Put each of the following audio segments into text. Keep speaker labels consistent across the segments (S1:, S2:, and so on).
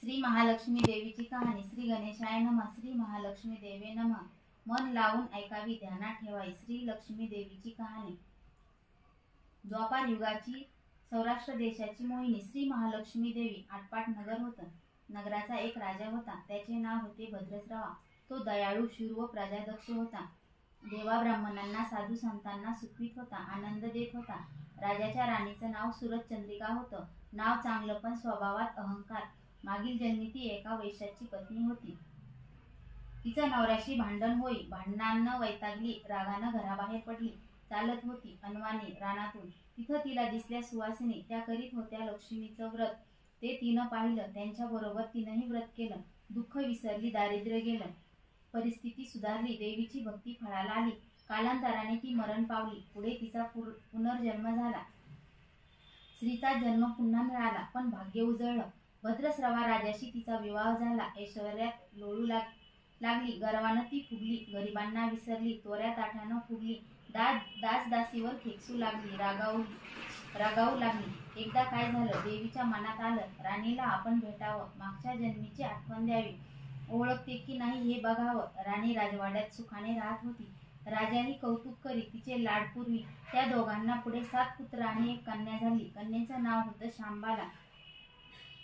S1: श्री महालक्ष्मी देवीची कहाणी। श्री गणेशाय नमः। श्री महालक्ष्मी देवे नमः। मन लावून ऐकावी, ध्यानात ठेवावी। श्री लक्ष्मी देवीची कहाणी। द्वापार युगाची सौराष्ट्र देशाची मोहिनी श्री महालक्ष्मी देवी। आटपाट नगर होतं। नगराचा एक राजा होता, त्याचे नाव होते भद्रश्रवा। तो दयाळू, शूर व प्रजादक्ष होता। देवा ब्राह्मणांना, साधू संतांना सुखवीत होता, आनंद देत होता। राजाच्या राणीचं नाव सूरजचंद्रिका होतं। नाव चांगलं, पण स्वभावात अहंकार। मागील जन्मी ती एका वैश्याची पत्नी होती। तिचं नवऱ्याशी भांडण होई। भांडणानं वैतागली, रागानं घराबाहेर पडली। चालत होती अनवाणी रानातून। तिथं तिला दिसल्या सुवासिनी, त्या करीत होत्या लक्ष्मीचं व्रत। ते तिनं पाहिलं, त्यांच्याबरोबर तिनंही व्रत केलं। दुःख विसरली, दारिद्र्य गेलं, परिस्थिती सुधारली, देवीची भक्ती फळाला आली। कालांतराने ती मरण पावली। पुढे तिचा पुनर्जन्म झाला। स्त्रीचा जन्म पुन्हा मिळाला, पण भाग्य उजळलं। भद्रश्रवा राजाशी तिचा विवाह झाला। ऐश्वर्यात लोळू लागली, गर्वानं ती फुगली, गरिबांना विसरली, तोऱ्या ताठानं फुगली, दास दासीवर खेकसू लागली, रागावू लागली। एकदा काय झालं, देवीच्या मनात आलं, राणीला आपण भेटावं, मागच्या जन्मीची आठवण द्यावी, ओळखते की नाही हे बघावं। राणी राजवाड्यात सुखाने राहत होती। राजाही कौतुक करी, तिचे लाड पूर्वी। त्या दोघांना पुढे 7 पुत्र आणि 1 कन्या झाली। कन्येचं नाव होतं शांबाला।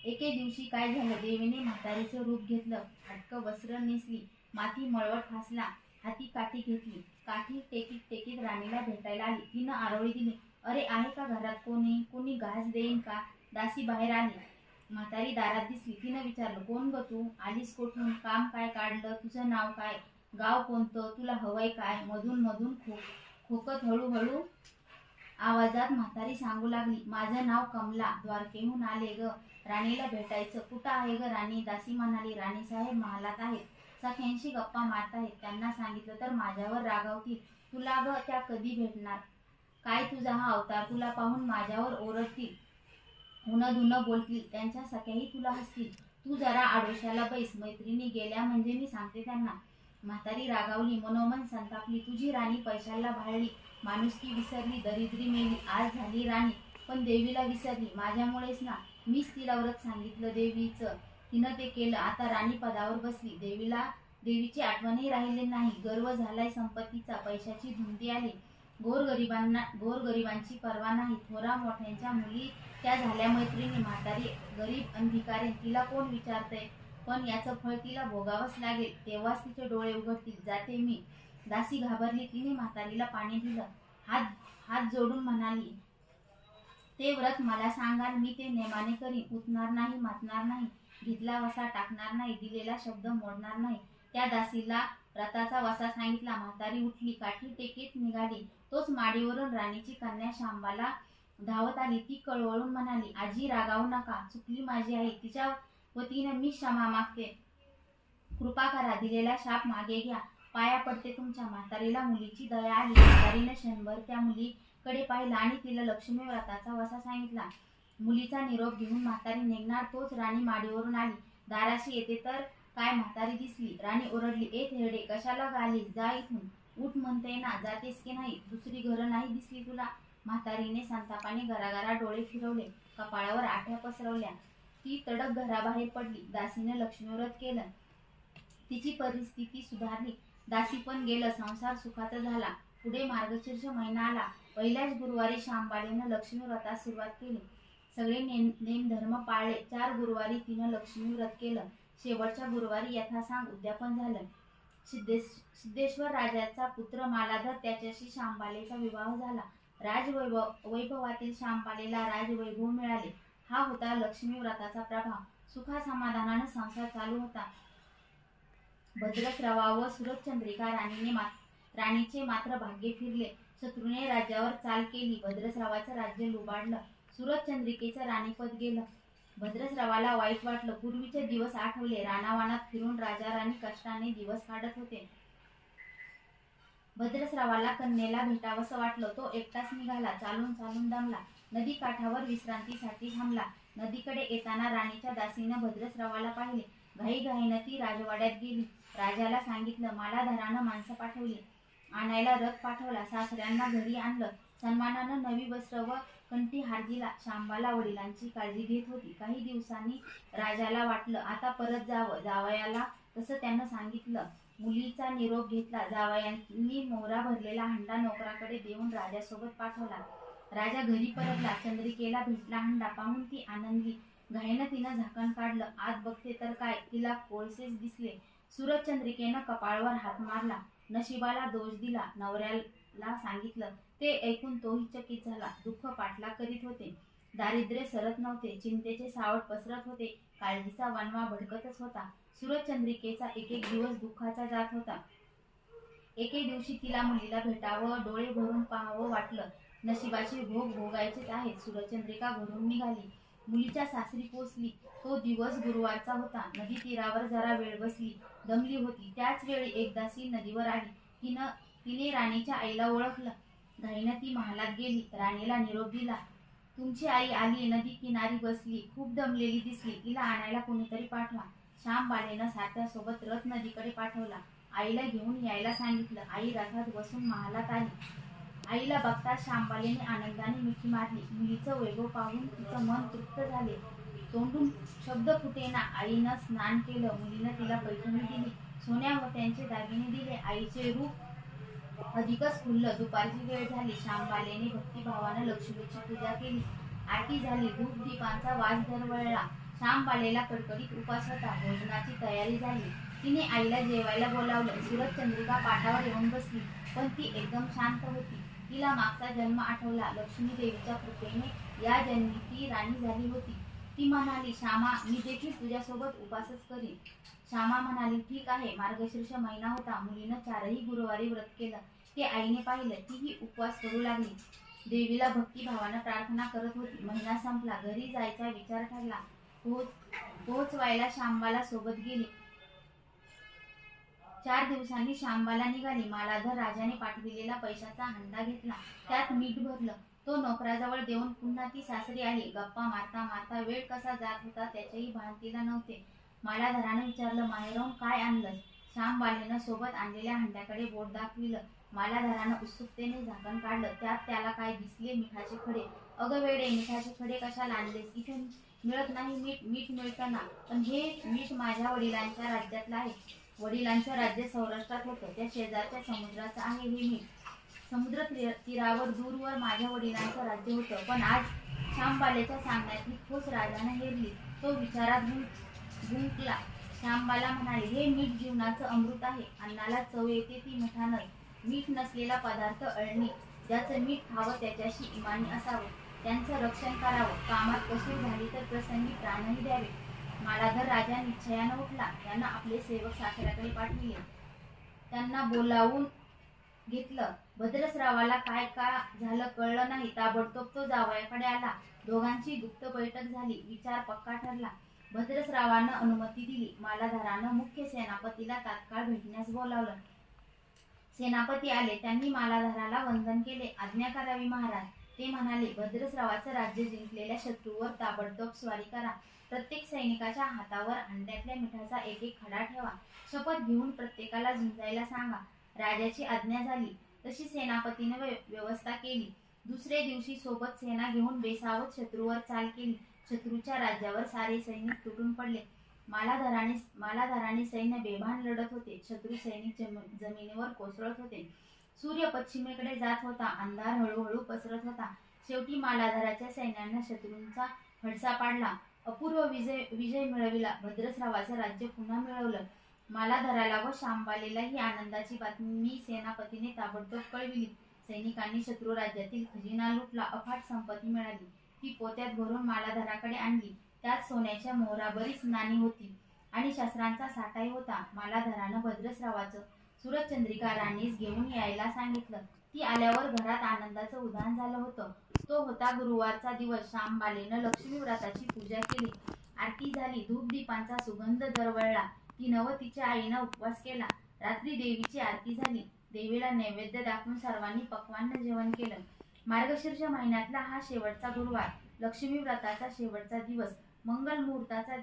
S1: एके दिवशी काय झालं, देवीने म्हातारीचं रूप घेतलं, फाटकं वस्त्र नेसली, माती मळवट फासला, हाती काठी घेतली, काठी टेकीत राणीला भेटायला आली। तिनं आरोळी दिली, अरे आहे का घरात कोणी घास देईन का? दासी बाहेर आली। म्हातारी दारात दिसली। तिनं विचारलं, कोण ग तू? आलीस कोठून? काम काय काढलं? तुझं नाव काय? गाव कोणतं? तुला हवंय काय? मधून खोकत हळूहळू आवाजात म्हातारी सांगू लागली, माझं नाव कमला, द्वारकेहून आले ग, राणीला भेटायचं। कुठं आहे ग राणी? दासी म्हणाली, राणीसाहेब महालात आहेत, सख्यांशी गप्पा मारत आहेत, त्यांना सांगितलं तर माझ्यावर रागावतील, तुला ग त्या कधी भेटणार? काय तुझा हा अवतार? तुला पाहून माझ्यावर ओरडतील, हुणधुणं बोलतील, त्यांच्या सख्याही तुला हसतील, तू जरा आडोशाला बैस, मैत्रिणी गेल्या म्हणजे मी सांगते त्यांना। म्हातारी रागावली, मनोमन संतापली, तुझी राणी पैशाला भाळली, माणुसकी विसरली, दरिद्री मेली, आज झाली राणी, पण देवीला विसरली, माझ्यामुळेच ना, मीच तिला व्रत सांगितलं देवीचं, तिनं ते केलं, आता राणी पदावर बसली, देवीची आठवणही राहिली नाही, गर्व झालाय संपत्तीचा, पैशाची धुंदी आली, गोरगरिबांची पर्वा नाही, थोरा मोठ्यांच्या मुली त्या झाल्या मैत्रिणी, म्हातारी गरीब अन भिकारी, तिला कोण विचारतंय, पण याचं फळ तिला भोगावंच लागेल, तेव्हाच तिचे डोळे उघडतील, जाते मी। दासी घाबरली, तिने म्हातारीला पाणी दिलं, हात जोडून म्हणाली, ते व्रत मला सांगाल, मी ते नेमाने करीन, उठणार नाही, मातणार नाही, घेतला वसा टाकणार नाही, दिलेला शब्द मोडणार नाही। त्या दासीला व्रताचा वसा सांगितला, म्हातारी उठली, काठी टेकीत निघाली, तोच माडीवरून राणीची कन्या शांबाला धावत आली। ती कळवळून म्हणाली, आजी रागावू नका, चुकली माझी आई, तिच्या वतीनं मी क्षमा मागते, कृपा करा, दिलेला शाप मागे घ्या, पाया पडते तुमच्या। म्हातारीला मुलीची दया आली। म्हातारीनं क्षणभर त्या मुलीकडे पाहिलं आणि तिला लक्ष्मी व्रताचा वसा सांगितला। मुलीचा निरोप घेऊन म्हातारी निघणार, तोच राणी माडीवरून आली, दाराशी येते तर काय म्हातारी दिसली। राणी ओरडली, ए थेरडे, कशाला गालीस, जा इथून, उठ म्हणते ना, जातेस की नाही? दुसरी घरं नाही दिसली तुला? म्हातारीने संतापाने गरागरा डोळे फिरवले, कपाळावर आठ्या पसरवल्या, ती तडक घराबाहेर पडली। दासीनं लक्ष्मीव्रत केलं, तिची परिस्थिती सुधारली, दासी पण गेलं, संसार सुखाचा झाला। पुढे मार्गशीर्ष महिना आला। पहिल्याच गुरुवारी शांबाळेनं लक्ष्मी व्रतास सुरुवात केली। सगळे नेमधर्म पाळले। 4 गुरुवारी तिनं लक्ष्मी व्रत केलं। शेवटच्या गुरुवारी यथासांग उद्यापन झालं। सिद्धेश्वर राजाचा पुत्र मालाधर, त्याच्याशी शांबालेचा विवाह झाला। राजवैभवातील शांबालेला राजवैभव मिळाले। हा होता लक्ष्मी व्रताचा प्रभाव। सुखासमाधानानं संसार चालू होता। भद्रश्रवा व सूरजचंद्रिका राणीचे मात्र भाग्य फिरले। शत्रूने राज्यावर चाल केली, भद्रश्रवाचं राज्य लुबाडलं, सूरजचंद्रिकेचं राणीपद गेलं। भद्रश्रवाला वाईट वाटलं, पूर्वीचे दिवस आठवले, रानावनात फिरून राजा राणी कष्टाने दिवस काढत होते। भद्रश्रवाला कन्येला भेटावंसं वाटलं, तो एकटाच निघाला, चालून दमला, नदी काठावर विश्रांतीसाठी थांबला। नदीकडे येताना राणीच्या दासीनं भद्रश्रवाला पाहिले, घाईघाईनं ती राजवाड्यात गेली, राजाला सांगितलं, मालाधरानं माणसं पाठवली, आणायला रथ पाठवला, सासऱ्यांना घरी आणलं, सन्मानानं नवी वस्त्र व कंठीहार दिला. शांबाला वडिलांची काळजी घेत होती. काही दिवसांनी राजाला वाटलं आता परत जावं. जावयाला तसं त्यानं सांगितलं. मुलीचा निरोप घेतला. जावयांनी मोहरा भरलेला हंडा नोकराकडे देऊन राजासोबत पाठवला. राजा घरी परतला. चंद्रिकेला भेटला हंडा पाहून ती आनंदली. घाईनं तिनं झाकण काढलं. आत बघते तर काय, तिला कोळसेच दिसले. सूरजचंद्रिकेनं कपाळावर हात मारला. नशिबाला दोष दिला. नवऱ्याला सांगितलं. ते ऐकून तोही चकित झाला. दुःख पाठलाग करीत होते. दारिद्र्य सरत नव्हते. चिंतेचे सावट पसरत होते. काळजीचा वणवा भडकतच होता. सूरजचंद्रिकेचा एक एक दिवस दुःखाचा जात होता. एके दिवशी तिला मुलीला भेटावं, डोळे भरून पाहावं वाटलं. नशिबाचे भोग भोगायचेच आहेत. सूरजचंद्रिका घरून निघाली. मुलीच्या सासरी पोचली. तो दिवस गुरुवारचा होता. नदी तीरावर जरा वेळ बसली. दमली होती. त्याच वेळी एकदासी नदीवर आली. तिने राणीच्या आईला ओळखलं. घाईनं ती महालात गेली. राणीला निरोप दिला. तुमची आई आली. नदी किनारी बसली. खूप दमलेली दिसली. तिला आणायला कोणीतरी पाठवा. श्यामबालेनं सारथ्यासोबत रथ नदीकडे पाठवला. आईला घेऊन यायला सांगितलं. आई रथात बसून महालात आली. आईला बघताच श्यामबालेने आनंदाने मिठी मारली. मुलीचं वैभव पाहून तिचं मन तृप्त झाले. तोंडून शब्द फुटेना. आईनं स्नान केलं. मुलीनं तिला पैठणी दिली. सोन्या मोत्यांचे दागिने दिले. आईचे रूप अधिकच खुललं. दुपारची वेळ झाली. श्यामबालेने भक्तिभावानं लक्ष्मीची पूजा केली. आरती झाली. धूप दीपांचा वास दरवळला. श्यामबालेला कडकडीत उपास होता. भोजनाची तयारी झाली. तिने आईला जेवायला बोलावलं. सूरजचंद्रिका पाठावर येऊन बसली. पण ती एकदम शांत होती. तिला मागचा जन्म आठवला. लक्ष्मी देवीच्या कृपेने या जन्मी ती राणी झाली होती. ती म्हणाली, श्यामा, मी देखील तुझ्यासोबत उपासच करीन. श्यामा म्हणाली, ठीक आहे. मार्गशीर्ष महिना होता. मुलीनं 4ही गुरुवारी व्रत केलं. ते आईने पाहिलं. तीही उपवास करू लागली. देवीला भक्तिभावानं प्रार्थना करत होती. महिना संपला. घरी जायचा विचार ठरला. पोहोचवायला श्यामबाला सोबत गेली. 4 दिवसांनी श्यामबाला निघाली. मालाधर राजाने पाठविलेला पैशाचा हंडा घेतला. त्यात मीठ भरलं. तो नोकराजवळ देऊन पुन्हा ती सासरी आली. गप्पा मारता मारता वेळ कसा जात होता त्याचेही भान तिला नव्हते. मालाधरानं विचारलं, माहेरहून काय आणलंस? श्यामबालेनं सोबत आणलेल्या हंड्याकडे बोट दाखविलं. मालाधरानं उत्सुकतेने झाकण काढलं. त्यात त्याला काय दिसले? मिठाचे खडे. अगं वेडे, मिठाचे खडे कशाला आणलेस? इथे मिळत नाही मीठ. मीठ मिळतं ना, पण हे मीठ माझ्या वडिलांच्या राज्यातलं आहे. वडिलांचं राज्य सौराष्ट्रात होतं. त्या शेजारच्या समुद्राचं आहे हे मीठ. समुद्र तीरावर दूरवर माझ्या वडिलांचं राज्य होतं. पण आज श्यामबालेच्या सांगण्यातली खोस राजानं हेरली. तो विचारात गुंकला. श्यामबाला म्हणाली, हे मीठ जीवनाचं अमृत आहे. अन्नाला चव येते ती मिठानं. मीठ नसलेला पदार्थ अळणी. ज्याचं मीठ खावं त्याच्याशी इमानी असावं. त्यांचं रक्षण करावं. कामात कसूर झाली तर प्रसंगी प्राणही द्यावे. मालाधर राजा निश्चयानं उठला. त्यानं आपले सेवक सासऱ्याकडे पाठविले. त्यांना बोलावून घेतलं. भद्रस्रावाला काय का झालं कळलं नाही. ताबडतोब तो जावयाकडे आला. दोघांची गुप्त बैठक झाली. विचार पक्का ठरला. भद्रस्रावानं अनुमती दिली. मालाधरानं मुख्य सेनापतीला तात्काळ भेटण्यास बोलावलं. सेनापती आले. त्यांनी मालाधराला वंदन केले. आज्ञा करावी महाराज. ते म्हणाले, भद्रस्रावाचं राज्य जिंकलेल्या शत्रूवर ताबडतोब स्वारी करा. प्रत्येक सैनिकाच्या हातावर हंड्यातल्या मिठाचा एक एक खडा ठेवा. शपथ घेऊन प्रत्येकाला झुंजायला सांगा. राजाची आज्ञा झाली तशी सेनापतीने व्यवस्था केली. दुसरे दिवशी सोबत सेना घेऊन बेसावत शत्रूवर चाल केली. शत्रूच्या राज्यावर सारे सैनिक तुटून पडले. मालाधराने सैन्य बेभान लढत होते. शत्रू सैनिक जमिनीवर कोसळत होते. सूर्य पश्चिमेकडे जात होता. अंधार हळूहळू पसरत होता. शेवटी मालाधराच्या सैन्यानं शत्रूंचा फडसा पाडला. अपूर्व विजय मिळविला. भद्रस्रावाचं राज्य पुन्हा मिळवलं. मालाधराला व श्यामबालेला ही आनंदाची बातमी सेनापतीने ताबडतोब कळविली. सैनिकांनी शत्रू राज्यातील खजिना लुटला. अफाट संपत्ती मिळाली. ती पोत्यात भरून मालाधराकडे आणली. त्यात सोन्याच्या मोहरा बरीच नाणी होती आणि शस्त्रांचा साठाही होता. मालाधरानं भद्रस्रावाचं सूरजचंद्रिका राणीस घेऊन यायला सांगितलं. ती आल्यावर घरात आनंदाचं उधाण झालं होतं. तो होता गुरुवारचा दिवस. श्यामबालेनं लक्ष्मी व्रताची पूजा केली. आरती झाली. धूप दीपांचा सुगंध दरवळला. तिनं व तिच्या आईनं उपवास केला. रात्री देवीची आरती झाली. देवीला नैवेद्य दाखवून सर्वांनी पक्वान्न जेवण केलं. मार्गशीर्ष महिन्यातला हा शेवटचा गुरुवार. लक्ष्मी व्रताचा शेवटचा दिवस. मंगल मुहूर्ताचा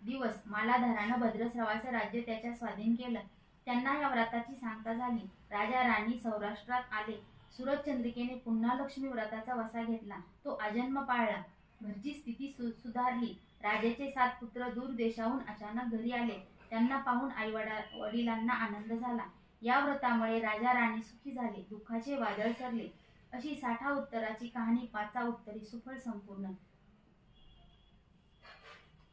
S1: दिवस. मालाधरानं भद्रस्रावाचं राज्य त्याच्या स्वाधीन केलं. त्यांना या व्रताची सांगता झाली. राजा राणी सौराष्ट्रात आले. सूरजचंद्रिकेने पुन्हा लक्ष्मी व्रताचा वसा घेतला. तो आजन्म पाळला. घरची स्थिती सुधारली. राजाचे 7 पुत्र दूर देशाहून अचानक घरी आले. त्यांना पाहून आई वडिलांना आनंद झाला. या व्रतामुळे राजा राणी सुखी झाले. दुःखाचे वादळ सरले. अशी 60 उत्तराची कहाणी 5 उत्तरी सुफळ संपूर्ण.